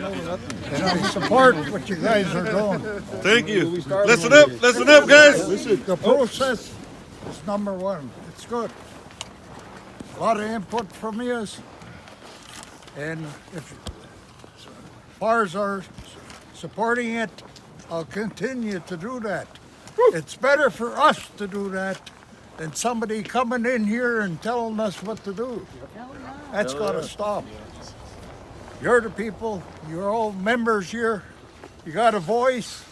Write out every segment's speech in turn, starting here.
And I support what you guys are doing. Thank you. Listen up, guys. The process is number one. It's good. A lot of input from you. And if far as our supporting it, I'll continue to do that. It's better for us to do that than somebody coming in here and telling us what to do. That's got to stop. You're the people, you're all members here, you got a voice,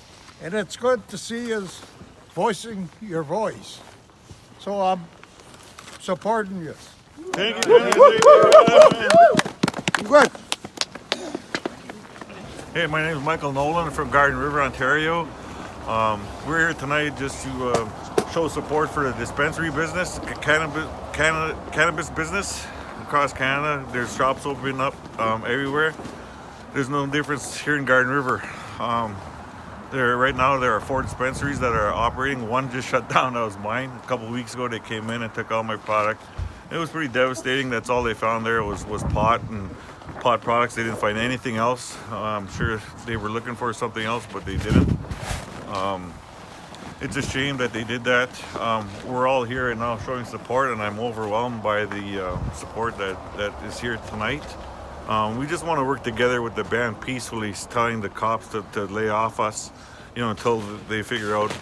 and it's good to see us voicing your voice. So I'm supporting you. Thank you. Good. Hey, my name is Michael Nolan from Garden River, Ontario. We're here tonight just to show support for the dispensary business, cannabis business across Canada. There's shops opening up everywhere. There's no difference here in Garden River. Right now there are 4 dispensaries that are operating. One just shut down. That was mine. A couple of weeks ago they came in and took all my product. It was pretty devastating. That's all they found there was pot and pot products. They didn't find anything else. I'm sure they were looking for something else, but they didn't. It's a shame that they did that. We're all here and now showing support, and I'm overwhelmed by the support that is here tonight. We just want to work together with the band peacefully, telling the cops to lay off us, until they figure out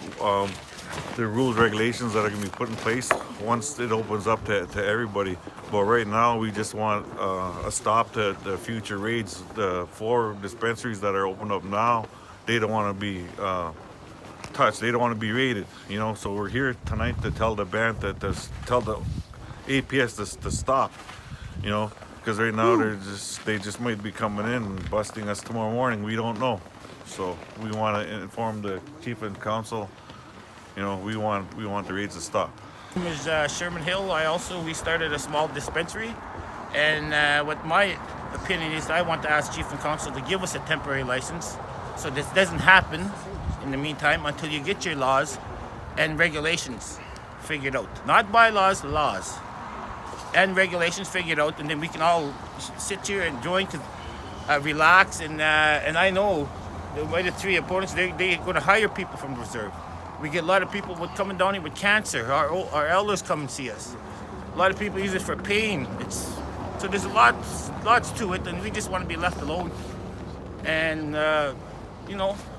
the rules, regulations that are going to be put in place once it opens up to everybody. But right now, we just want a stop to the future raids. The 4 dispensaries that are opened up now, they don't want to be touched. They don't want to be raided, So we're here tonight to tell the band tell the APS to stop, because right now they just might be coming in and busting us tomorrow morning. We don't know. So we want to inform the chief and council. We want the raids to stop. My name is Sherman Hill. We started a small dispensary, and what my opinion is, I want to ask chief and council to give us a temporary license, so this doesn't happen in the meantime until you get your laws and regulations figured out. Not bylaws, laws and regulations figured out, and then we can all sit here and join, relax, and I know the 3 opponents, they're going to hire people from the reserve. We get a lot of people coming down here with cancer. Our elders come and see us. A lot of people use it for pain. So there's lots to it, and we just want to be left alone. And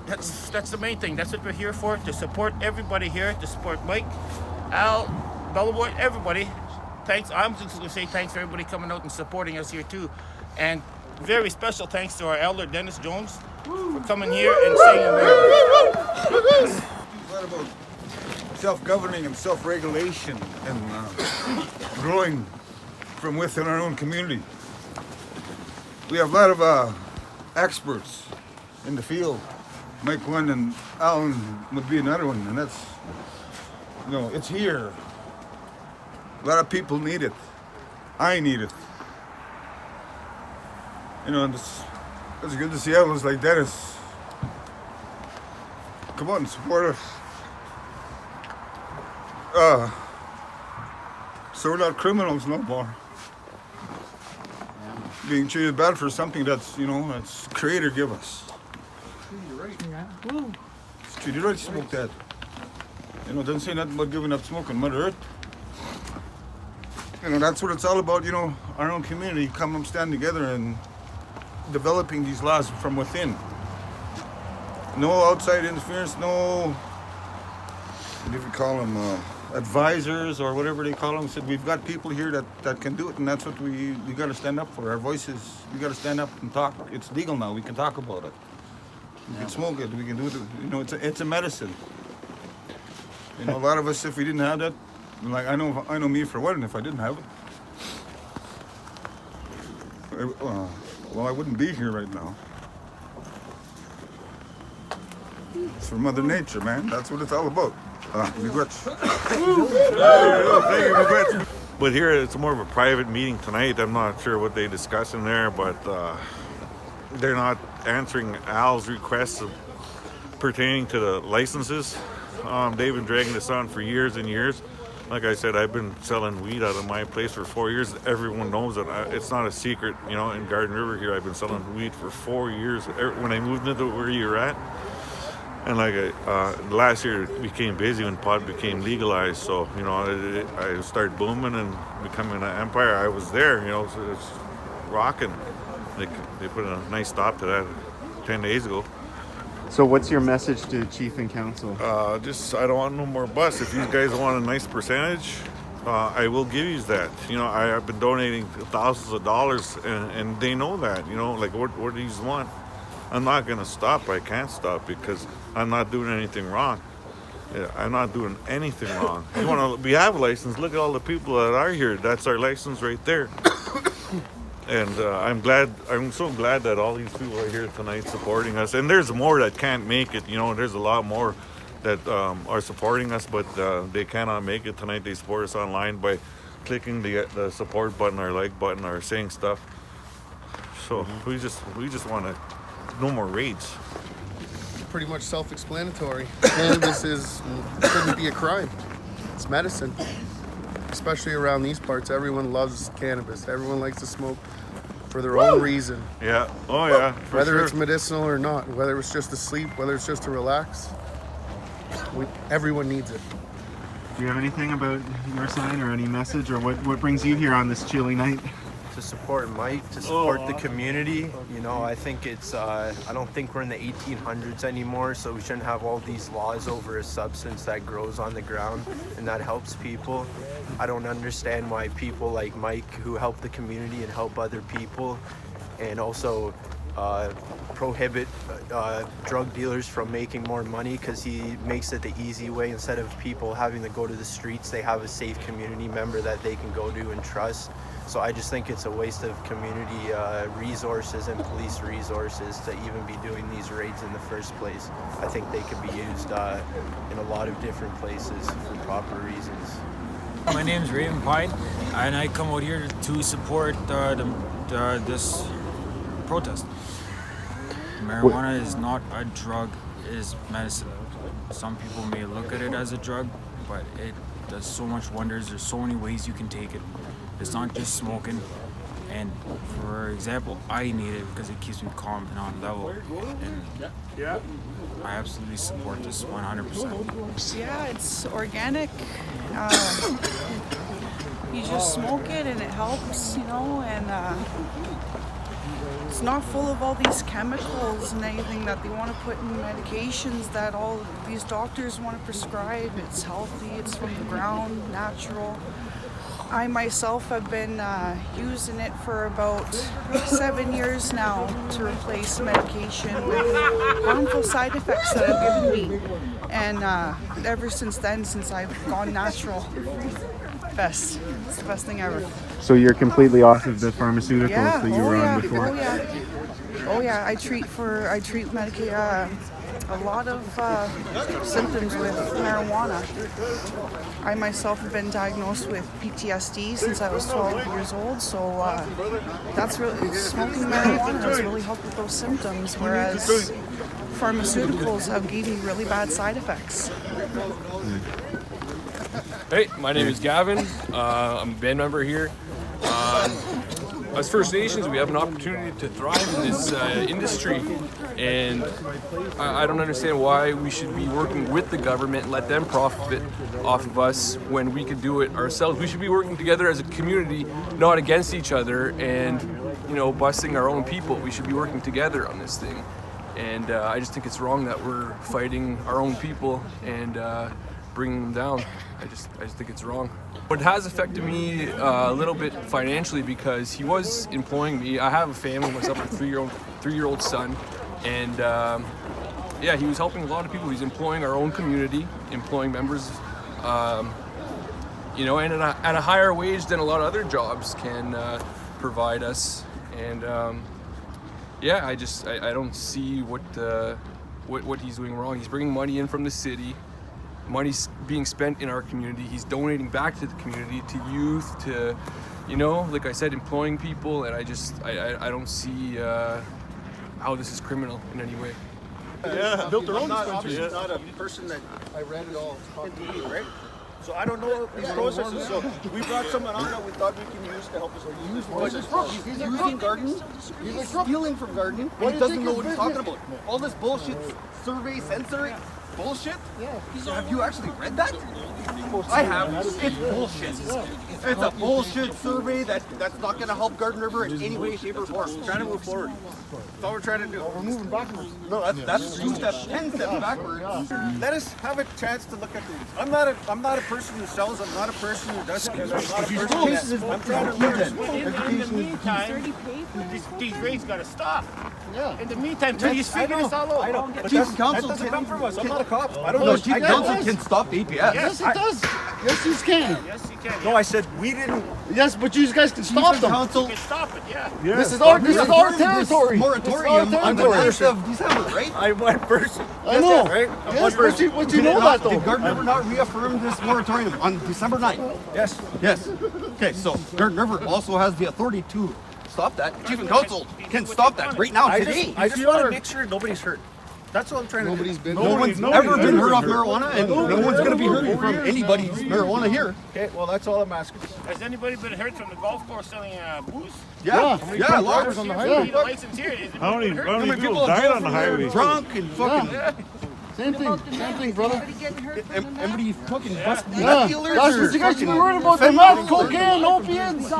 that's the main thing. That's what we're here for, to support everybody here, to support Mike, Al, Bellaboy, everybody. Thanks. I'm just going to say thanks for everybody coming out and supporting us here too. And very special thanks to our elder, Dennis Jones, for coming here and saying a word. What about self-governing and self-regulation and growing from within our own community? We have a lot of experts in the field. Mike one and Alan would be another one, and that's, it's here. A lot of people need it. I need it. And it's good to see others like Dennis come out and support us. So we're not criminals no more. Being treated bad for something that's, that's Creator give us. It's treated right to smoke that. It doesn't say nothing about giving up smoke on Mother Earth. That's what it's all about, our own community, come and stand together and developing these laws from within. No outside interference, no, what do you call them, advisors or whatever they call them. Said we've got people here that can do it, and that's what we got to stand up for. Our voices, we got to stand up and talk. It's legal now. We can talk about it. We can smoke it. We can do it. It's a medicine. A lot of us, if we didn't have that, like I know me for one. If I didn't have it, well, I wouldn't be here right now. It's for Mother Nature, man. That's what it's all about. But here it's more of a private meeting tonight. I'm not sure what they discuss in there, but they're not answering Al's requests pertaining to the licenses. They've been dragging this on for years and years. Like I said, I've been selling weed out of my place for 4 years. Everyone knows it. It's not a secret, you know. In Garden River here, I've been selling weed for 4 years. When I moved into where you're at, and like last year it became busy when pot became legalized. So you know, I started booming and becoming an empire. I was there, you know. So it's rocking. They put a nice stop to that 10 days ago. So what's your message to Chief and Council? Just I don't want no more bus. If you guys want a nice percentage, I will give you that. You know, I have been donating thousands of dollars, and they know that. You know, like what do you want? I'm not gonna stop. I can't stop because I'm not doing anything wrong. Yeah, I'm not doing anything wrong. You want to? We have a license. Look at all the people that are here. That's our license right there. And I'm so glad that all these people are here tonight supporting us. And there's more that can't make it. You know, there's a lot more that are supporting us, but they cannot make it tonight. They support us online by clicking the support button or like button or saying stuff. So we just want to no more raids. Pretty much self-explanatory. Cannabis shouldn't be a crime. It's medicine. Especially around these parts, everyone loves cannabis. Everyone likes to smoke for their own reason. Yeah. Oh yeah. Whether it's medicinal or not, whether it's just to sleep, whether it's just to relax, everyone needs it. Do you have anything about your side or any message, or what brings you here on this chilly night? To support Mike, to support the community. You know, I think it's, I don't think we're in the 1800s anymore, so we shouldn't have all these laws over a substance that grows on the ground and that helps people. I don't understand why people like Mike, who help the community and help other people, and also prohibit drug dealers from making more money, because he makes it the easy way. Instead of people having to go to the streets, they have a safe community member that they can go to and trust. So I just think it's a waste of community resources and police resources to even be doing these raids in the first place. I think they could be used in a lot of different places for proper reasons. My name is Raven Pine, and I come out here to support this protest. Marijuana is not a drug, it is medicine. Some people may look at it as a drug, but it does so much wonders. There's so many ways you can take it. It's not just smoking. And for example, I need it because it keeps me calm and on level. And I absolutely support this 100%. Yeah, it's organic. You just smoke it and it helps, you know, and it's not full of all these chemicals and anything that they want to put in medications that all these doctors want to prescribe. It's healthy, it's from the ground, natural. I myself have been using it for about 7 years now to replace medication with harmful side effects that have given me. And ever since then, since I've gone natural, it's the best thing ever. So you're completely off of the pharmaceuticals that you were on before? Oh yeah, I treat a lot of symptoms with marijuana. I myself have been diagnosed with PTSD since I was 12 years old, so that's really, smoking marijuana has really helped with those symptoms, whereas pharmaceuticals have given me really bad side effects. Hey, my name is Gavin. I'm a band member here. As First Nations, we have an opportunity to thrive in this industry, and I don't understand why we should be working with the government and let them profit off of us when we could do it ourselves. We should be working together as a community, not against each other, and busing our own people. We should be working together on this thing, and I just think it's wrong that we're fighting our own people and bringing them down. I just think it's wrong. It has affected me a little bit financially because he was employing me. I have a family myself, a three-year-old son, and he was helping a lot of people. He's employing our own community, employing members, and at a higher wage than a lot of other jobs can provide us. And I don't see what he's doing wrong. He's bringing money in from the city. Money's being spent in our community. He's donating back to the community, to youth, to, like I said, employing people. And I don't see how this is criminal in any way. Yeah, built their own dispensary. Not a person that I read it all on TV, right? So I don't know these processes. So we brought someone on that we thought we can use to help us use He's using Garden. He's stealing from Garden, and he doesn't know what he's talking about. All this bullshit survey, sensory bullshit. So have you actually read that? I have. It's bullshit. It's a bullshit survey that's not going to help Garden River in any way, shape, or form. We're trying to move forward. That's all we're trying to do. We're moving backwards. No, that's 2 steps, 10 steps backwards. Let us have a chance to look at things. I'm not a person who sells. I'm not a person who does things. I'm not a person I'm trying to learn. In the meantime, these raids got to stop. Yeah. In the meantime, till you figure this all out. I know. But Chief Council doesn't come from us. I'm not a cop. I don't know. Chief Council can stop the APS. Yes, it does. Yes, you can. Yes, you can. No, I said we didn't. Yes, but you guys can stop them. Council. You can stop it, yeah. This is our territory. Moratorium on the rest of these have it, right? I went first. I know. Right? Yes, but you know that though. Did Garden River not reaffirm this moratorium on December 9th? Yes. Yes. Okay, so Garden River also has the authority to stop that. Chief and Council can stop that right now, today. I just want to make sure nobody's hurt. That's what I'm trying to do. No one's ever been hurt off marijuana, and no one's going to be hurt from anybody's marijuana here. Okay, well, that's all I'm asking. Has anybody been hurt from the golf course selling booze? Yeah, a lot. On the highway. License here. How many people died on the highway? Drunk and fucking... Same thing, brother. Everybody fucking busted. Yeah, that's what you guys should be worried about. The meth, cocaine, opiates.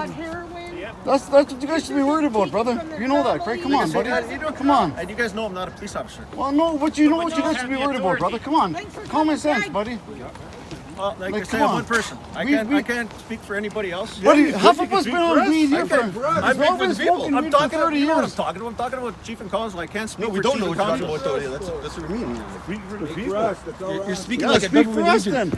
That's what you guys should be worried about, brother. You know that, right? Come on, buddy. Come on. And you guys know I'm not a police officer. Well, no, but you know what you guys should be worried about, brother. Come on. Common sense, buddy. Like I say, I'm one person. I can't speak for anybody else. Buddy, half of us been on weed here for... I speak for the people. I'm talking about, you know what I'm talking about. I'm talking about Chief and Council. I can't speak for Chief and Council. That's what I mean. Speak for the people. You're speaking like a government agent.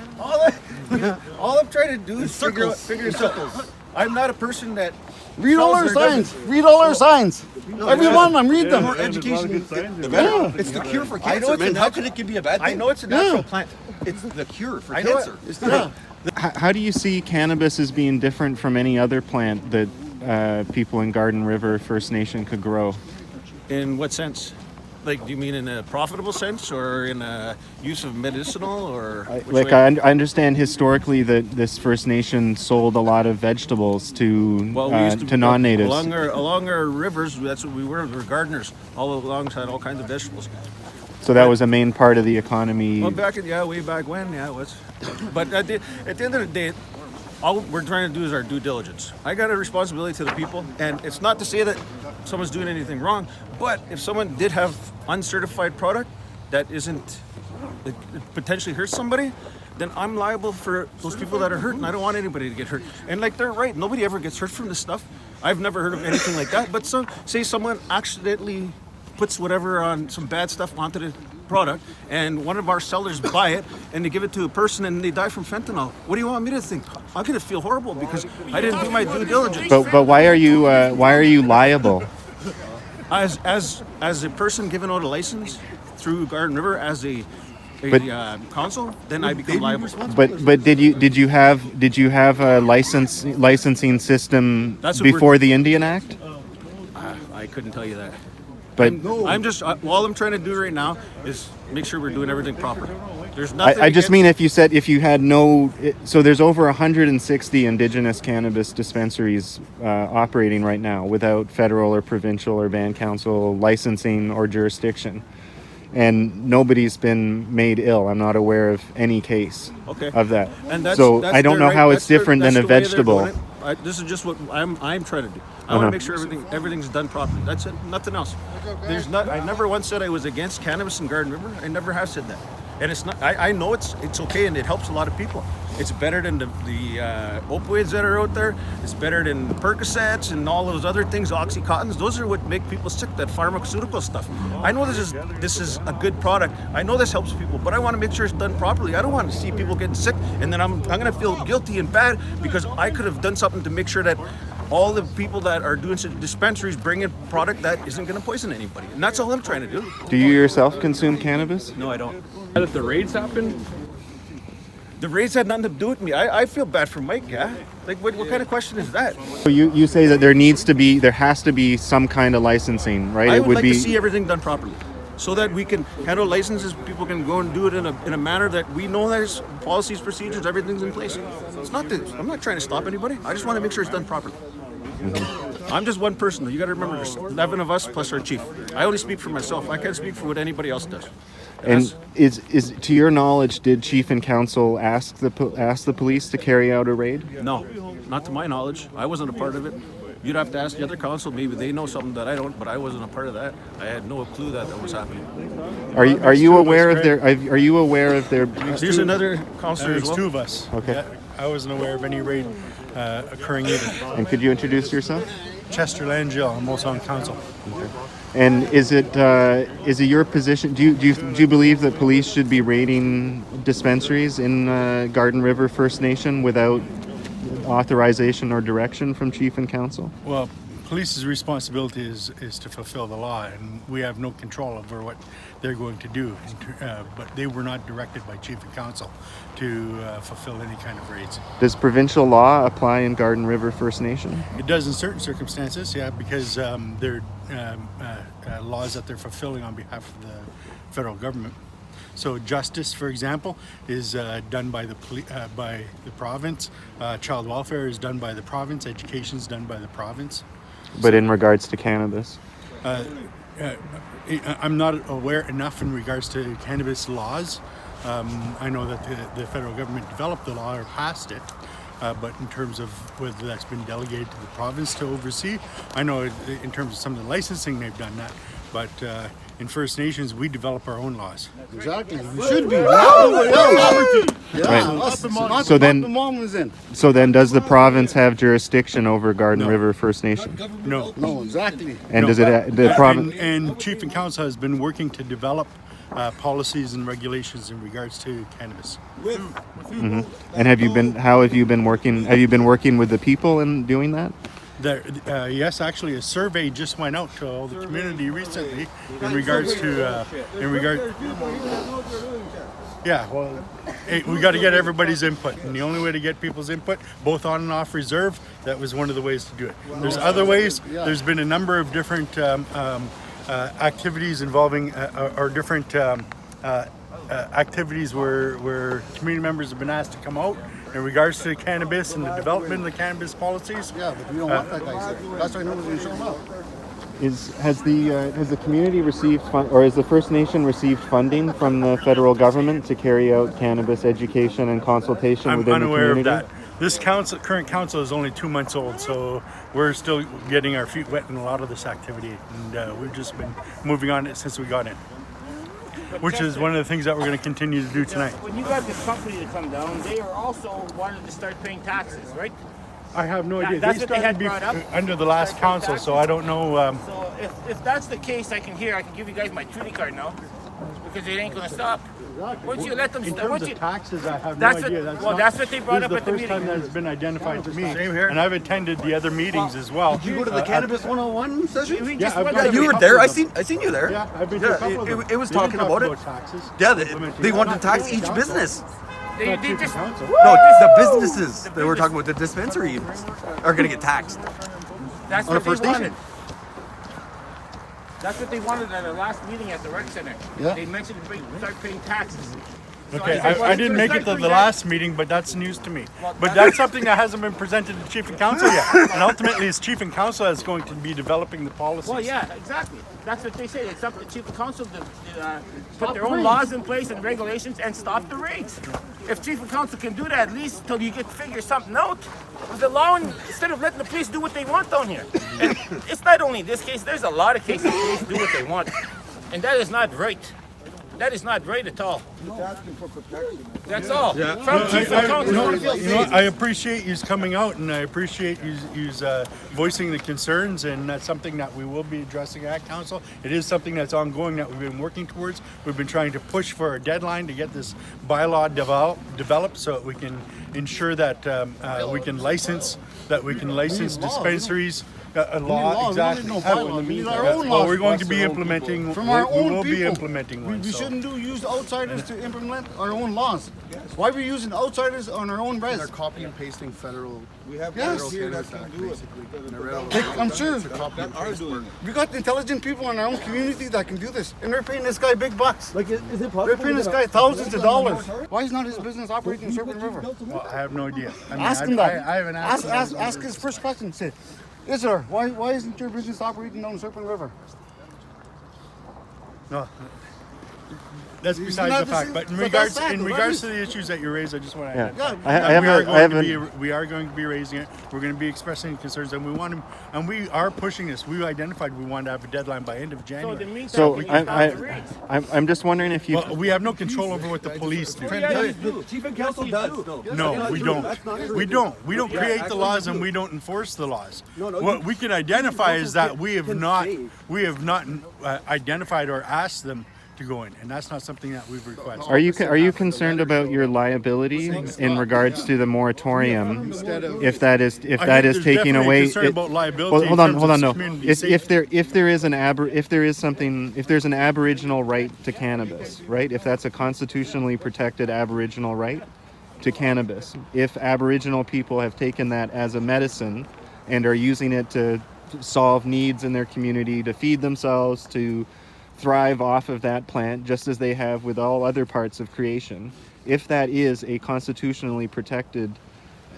All I'm trying to do is figure circles. I'm not a person that... Read all our signs. Read all our signs. Everyone, I'm reading them. The more education, the better. It's the cure for cancer, man. How could it be a bad thing? I know it's a natural plant. It's the cure for cancer. How do you see cannabis as being different from any other plant that people in Garden River First Nation could grow? In what sense? Like, do you mean in a profitable sense, or in a use of medicinal, or? I understand historically that this First Nation sold a lot of vegetables to non-natives. Along our rivers, that's what we were. We were gardeners. All alongside all kinds of vegetables. So that was a main part of the economy. Well, way back when, it was. But at the end of the day, all we're trying to do is our due diligence. I got a responsibility to the people, and it's not to say that someone's doing anything wrong, but if someone did have uncertified product that isn't, it potentially hurts somebody, then I'm liable for those people that are hurt, and I don't want anybody to get hurt. And like, they're right, nobody ever gets hurt from this stuff. I've never heard of anything like that, but say someone accidentally puts whatever on some bad stuff onto the product, and one of our sellers buy it and they give it to a person and they die from fentanyl. What do you want me to think? I'm gonna feel horrible because I didn't do my due diligence. But why are you liable? As a person given out a license through Garden River as a council, then I become liable. But did you have a licensing system before the Indian Act? I couldn't tell you that. But I'm just all I'm trying to do right now is make sure we're doing everything proper. There's nothing. I just mean if you had no, so there's over 160 Indigenous cannabis dispensaries operating right now without federal or provincial or band council licensing or jurisdiction, and nobody's been made ill. I'm not aware of any case of that. And that's I don't know how it's different than a vegetable. This is just what I'm trying to do. I want to make sure everything's done properly. That's it. Nothing else. I never once said I was against cannabis in Garden River. I never have said that. And it's not. I know it's okay and it helps a lot of people. It's better than the opioids that are out there. It's better than Percocets and all those other things, Oxycontins. Those are what make people sick. That pharmaceutical stuff. I know this is a good product. I know this helps people, but I want to make sure it's done properly. I don't want to see people getting sick and then I'm going to feel guilty and bad because I could have done something to make sure that all the people that are doing dispensaries bring in product that isn't going to poison anybody. And that's all I'm trying to do. Do you yourself consume cannabis? No, I don't. If the raids happen? The raids had nothing to do with me. I feel bad for Mike, yeah? Like, what kind of question is that? So you say that there has to be some kind of licensing, right? I would like to see everything done properly. so that we can handle licenses. People can go and do it in a manner that we know there's policies, procedures, everything's in place. It's not that I'm not trying to stop anybody. I just want to make sure it's done properly. I'm just one person. You got to remember, there's 11 of us plus our chief. I only speak for myself. I can't speak for what anybody else does. And is to your knowledge, did chief and council ask the police to carry out a raid? No, not to my knowledge. I wasn't a part of it. You'd have to ask the other council. Maybe they know something that I don't, but I wasn't a part of that. I had no clue that was happening. Are you aware of their? Are you aware of their? There's another councillor as There's well. two of us. Okay. Yeah, I wasn't aware of any raid occurring either. And could you introduce yourself? Chester Langell, I'm also on council. And is it your position? Do you believe that police should be raiding dispensaries in Garden River First Nation without authorization or direction from chief and council? Well, police's responsibility is to fulfill the law, and we have no control over what they're going to do. But they were not directed by chief and council to fulfill any kind of raids. Does provincial law apply in Garden River First Nation? It does in certain circumstances, yeah, because they're laws that they're fulfilling on behalf of the federal government. So justice, for example, is done by the province. Child welfare is done by the province. Education is done by the province. But in regards to cannabis? I'm not aware enough in regards to cannabis laws. I know that the federal government developed the law or passed it, but in terms of whether that's been delegated to the province to oversee, I know in terms of some of the licensing they've done that, but in First Nations we develop our own laws. Exactly. We should be. Yeah. Right. So then does the province have jurisdiction over Garden River First Nation? No. No, exactly. And does it the province? And Chief and Council has been working to develop policies and regulations in regards to cannabis. Mm-hmm. And how have you been working? Have you been working with the people in doing that? Yes, actually, a survey just went out to all the community recently in regards to Yeah, well, we got to get everybody's input, and the only way to get people's input, both on and off reserve, that was one of the ways to do it. There's other ways. There's been a number of different activities involving or different activities where community members have been asked to come out in regards to cannabis and the development of the cannabis policies. Yeah, but we don't want that, guys. That's why no one's going to show them up. Has the community received or has the First Nation received funding from the federal government to carry out cannabis education and consultation within the community? I'm unaware of that. This current council is only 2 months old, so we're still getting our feet wet in a lot of this activity, and we've just been moving on it since we got in, which is one of the things that we're going to continue to do tonight. When you got this company to come down, they are also wanted to start paying taxes, right? I have no idea. That's what they had brought up under the last council, so I don't know. So if that's the case, I can give you guys my Trudy card now, because it ain't going to stop. Once you let them in start, terms of taxes, I have no idea. That's what they brought up at the meeting. This is the first time that has been identified to me. Same here. And I've attended the other meetings as well. Did you go to the Cannabis 101 session? Yeah, you were there. I seen you there. Yeah, I've been to a couple of them. It was talking about it. Taxes. Yeah, they wanted to tax each business. They just No, the businesses that we're talking about, the dispensary are going to get taxed. That's on what a First they Nation. wanted. That's what they wanted at our last meeting at the rec center. Yeah. They mentioned start paying taxes. So Okay, said, I didn't make it to start the doing last meeting, but that's news to me. Well, But that's something that hasn't been presented to Chief and Council yet. And ultimately, it's Chief and Council that's going to be developing the policies. Well, yeah, exactly. That's what they say. It's up to Chief of Council to put their own laws in place and regulations and stop the raids. If Chief of Council can do that, at least till you figure something out, with allowing instead of letting the police do what they want down here. And it's not only this case. There's a lot of cases the police do what they want, and that is not right. That is not right at all. That's all. From Chief of Council. I appreciate you coming out, and I appreciate you voicing the concerns, and that's something that we will be addressing at Council. It is something that's ongoing that we've been working towards. We've been trying to push for a deadline to get this bylaw developed so that we can ensure that we can license dispensaries A law, exactly. No bylaw. We need our Yeah. own Well, laws we're going for to be us, our own implementing. people. From our we own will be people. implementing one. We so. shouldn't use outsiders to implement our own laws. Why are we using outsiders on our own res? They're copy and pasting federal. We have Yes. federal here that can do it. I'm sure That are doing it. we got intelligent people in our own community that can do this, and they're paying this guy big bucks. Like, is it possible? They're paying this guy thousands of dollars. Why is not his business operating in Serpent River? Well, I have no idea. I mean, Ask him that. I haven't asked. Ask his first question. Say, Isadore, why isn't your business operating down Serpent River? No. That's He's besides not the the fact. same- But in but regards that's in sad, regards right? to the issues that you raised, I just want to Yeah. add Yeah. I haven't. We are going to be raising it. We're going to be expressing concerns, and we want to, and we are pushing this. We identified we want to have a deadline by end of January. So I'm just wondering if you. Well, we have no control over what the police do. Chief and council does. No, we don't. We don't. We don't create the laws and we don't enforce the laws. What we can identify is that we have not identified or asked them to go in, and that's not something that we've requested. Are you concerned about your liability in regards to the moratorium? If that is think taking there's definitely away. concern about liability Hold in on. terms of No. community If there's an Aboriginal right to cannabis, right? If that's a constitutionally protected Aboriginal right to cannabis, if Aboriginal people have taken that as a medicine and are using it to solve needs in their community, to feed themselves, to thrive off of that plant, just as they have with all other parts of creation, if that is a constitutionally protected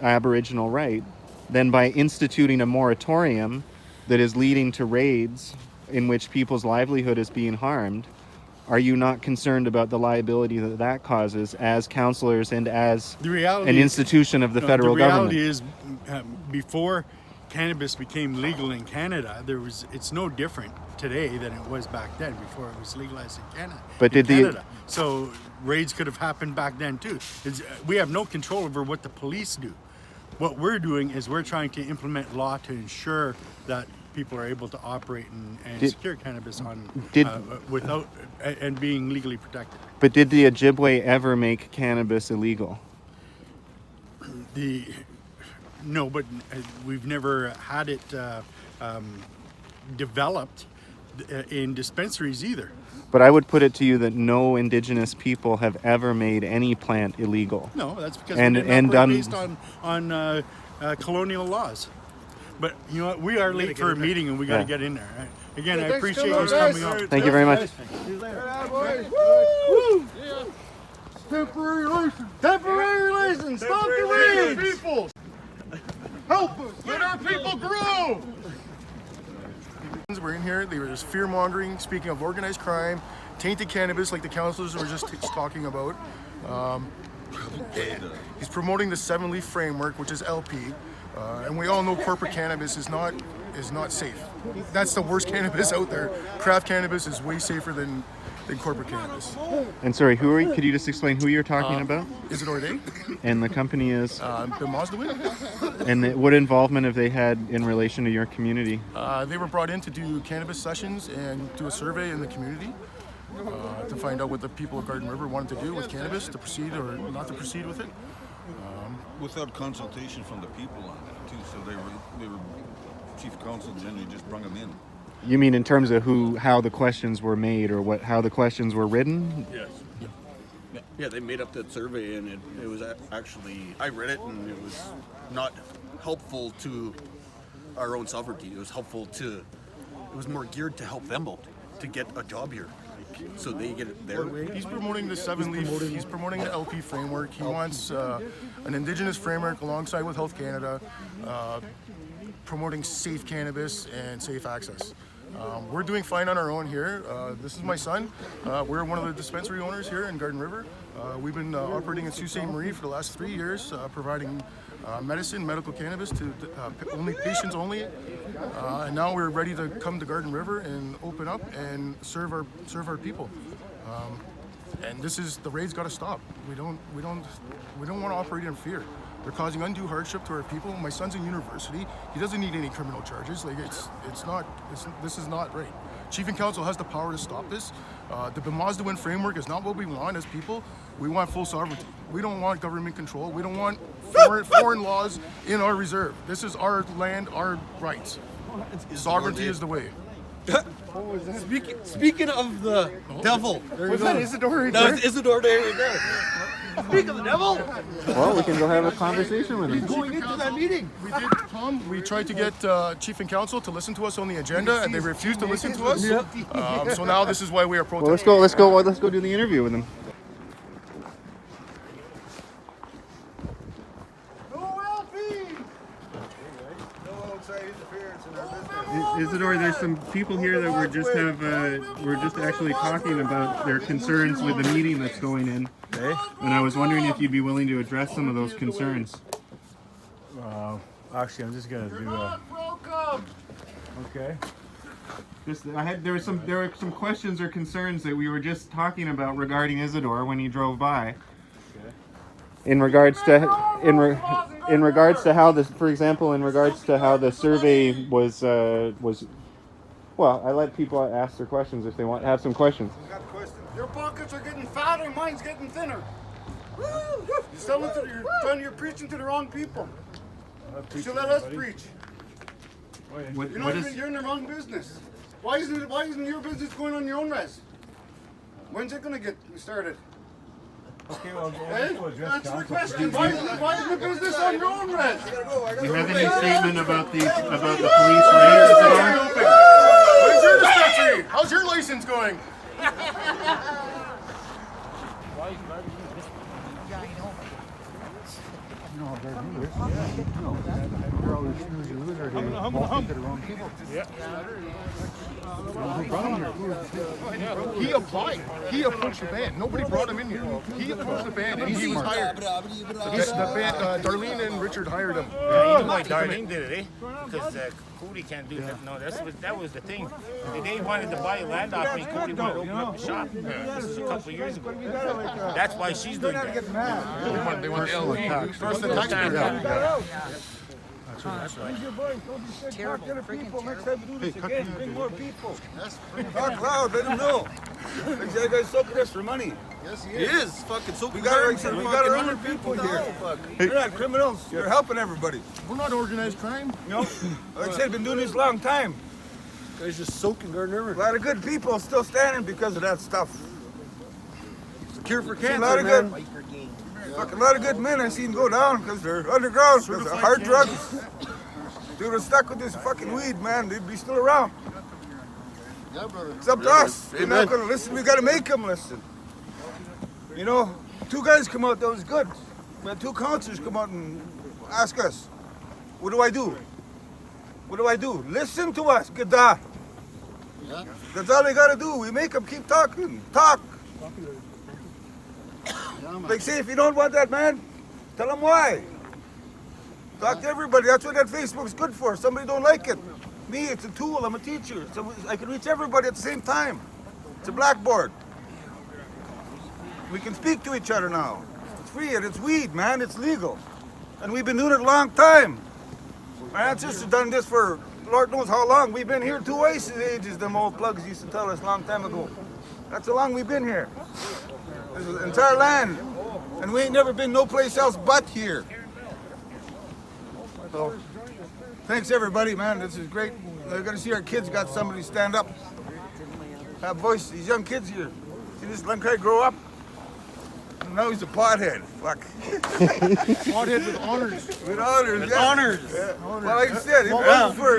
Aboriginal right, then by instituting a moratorium that is leading to raids in which people's livelihood is being harmed, are you not concerned about the liability that that causes as councillors and as an institution of the federal government? The reality is, before cannabis became legal in Canada, it's no different today than it was back then before it was legalized in Canada. But So raids could have happened back then too. We have no control over what the police do. What we're doing is we're trying to implement law to ensure that people are able to operate and secure cannabis without and being legally protected. But did the Ojibwe ever make cannabis illegal? No, but we've never had it developed in dispensaries either. But I would put it to you that no Indigenous people have ever made any plant illegal. No, that's because we didn't operate based on colonial laws. But you know what? We are late for a meeting and we got to get in there. Right? Again, I appreciate you coming on. Thank you very much. Temporary license! Temporary license! Stop the raids! People, Help us! Let our people grow! We're in here, they were just fear mongering, speaking of organized crime, tainted cannabis like the councillors were just talking about. He's promoting the 7-leaf framework, which is LP, and we all know corporate cannabis is not safe. That's the worst cannabis out there. Craft cannabis is way safer than corporate cannabis. And sorry, could you just explain who you're talking about? Isadore Day. And the company is? Bimaadzwin. And what involvement have they had in relation to your community? They were brought in to do cannabis sessions and do a survey in the community to find out what the people of Garden River wanted to do with cannabis, to proceed or not to proceed with it. without consultation from the people on it too. So they were chief counsel generally just brought them in. You mean in terms of how the questions were made or how the questions were written? Yes. Yeah, they made up that survey, and it was actually, I read it, and it was not helpful to our own sovereignty. It was it was more geared to help them out to get a job here, so they get it their way. He's promoting the 7-leaf. He's promoting the LP framework. He wants an Indigenous framework alongside with Health Canada, promoting safe cannabis and safe access. We're doing fine on our own here. This is my son. We're one of the dispensary owners here in Garden River. We've been operating in Sault Ste. Marie for the last 3 years, providing medical cannabis to only patients only. And now we're ready to come to Garden River and open up and serve our people. And the raid's got to stop. We don't want to operate in fear. They're causing undue hardship to our people. My son's in university. He doesn't need any criminal charges. This is not right. Chief and Council has the power to stop this. The Bimaadzwin framework is not what we want as people. We want full sovereignty. We don't want government control. We don't want foreign laws in our reserve. This is our land, our rights. Sovereignty is the way. Speaking of the devil, Was that Isadore right that there? was Isadore there. Speak of the devil. Well, we can go have a conversation with him. Going into that meeting. We did, Tom. We tried to get Chief and Council to listen to us on the agenda, and they refused to listen to us. So now this is why we are protesting. Well, let's go do the interview with him. Isadore, there's some people here that we're just actually talking about their concerns with the meeting that's going in. Okay. And I was wondering if you'd be willing to address some of those concerns. Actually, I'm just gonna do okay. There were some questions or concerns that we were just talking about regarding Isadore when he drove by. In regards to how this, for example, in regards to how the survey was well, I let people ask their questions if they want have some questions. Your pockets are getting fatter, mine's getting thinner. You're preaching to the wrong people. You should let us preach. You're in the wrong business. Why isn't your business going on your own res? When's it gonna get started? Okay, well, Answer the question. Why isn't the business on your own res? Do you have any statement about the police raids? Where's your dispensary? How's your license going? He applied. He approached the band. Nobody brought him in here. He approached the band and he was hired. The band, Darlene and Richard hired him. You know why Darlene did it, eh? Because Cody can't do that. No, that was the thing. They wanted to buy land off me. Cody wanted to open up the shop. This is a couple of years ago. That's why she's doing that. They want the LP. First the taxpayer. That's right. Terrible freaking bring more people. Talk loud, let them know. That guy's soaking us for money. Yes, he is. Fucking so. We got our own people here. You're not criminals. You're helping everybody. We're not organized crime. No. Like I said, been doing this a long time. Guys just soaking Garden River. A lot of good people still standing because of that stuff. It's a cure for cancer, a lot of man. Fucking a lot of good men I seen go down because they're underground, because they're hard drugs. They would have stuck with this fucking weed, man. They'd be still around. Yeah, brother. It's up to us. They're not going to listen. We got to make them listen. You know, 2 guys come out, that was good. We had 2 councillors come out and ask us, what do I do? What do I do? Listen to us, Gada. Yeah. That's all they got to do. We make them keep talking. Talk. Like, say, if you don't want that, man, tell them why. Talk to everybody. That's what that Facebook's good for. Somebody don't like it. Me, it's a tool. I'm a teacher. So I can reach everybody at the same time. It's a blackboard. We can speak to each other now. It's free and it's weed, man. It's legal. And we've been doing it a long time. My ancestors done this for Lord knows how long. We've been here 2 ice ages, them old plugs used to tell us a long time ago. That's how long we've been here. This is the entire land. And we ain't never been no place else but here. So, thanks everybody, man. This is great. We're gonna see our kids got somebody stand up. Have voice. These young kids here. See this young guy grow up? And now he's a pothead. Fuck. Pothead with honors. With honors, With yeah. honors. Yeah. Well, like I said, if it wasn't for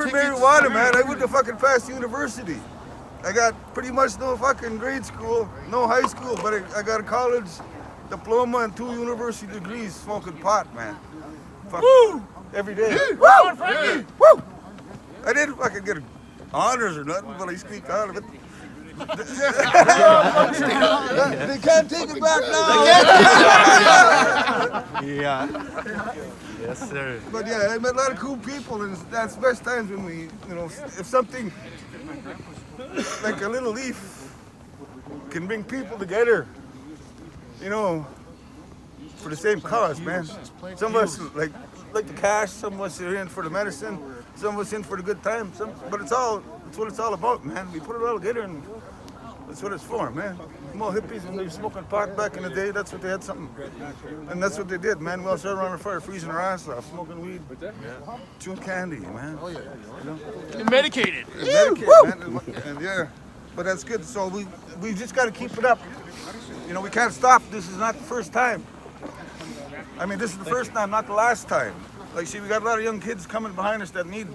marijuana, man, I wouldn't have fucking passed university. I got pretty much no fucking grade school, no high school, but I got a college diploma and 2 university degrees smoking pot, man. Fuck. Woo! Every day. Woo! Yeah. Woo! I didn't fucking get honors or nothing, but I squeaked out of it. They can't take it back now. Yeah. Yes, sir. But yeah, I met a lot of cool people, and that's the best times when we, you know, if something like a little leaf can bring people together, you know, for the same cause, man. Some of us like the cash, some of us are in for the medicine, some of us in for the good time. But it's what it's all about, man. We put it all together and That's what it's for, man. More hippies when they were smoking pot back in the day, that's what they had something. And that's what they did, man. We all sat around the fire, freezing our ass off, smoking weed, chewing candy, man. Oh, yeah. You know? You're medicated. Medicated, man. And yeah, but that's good. So we just got to keep it up. You know, we can't stop. This is not the first time. I mean, this is the first time, not the last time. Like, see, we got a lot of young kids coming behind us that need,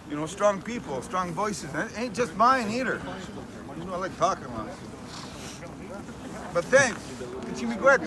you know, strong people, strong voices. And it ain't just mine either. You know, I like talking a lot. But thanks. Continue good.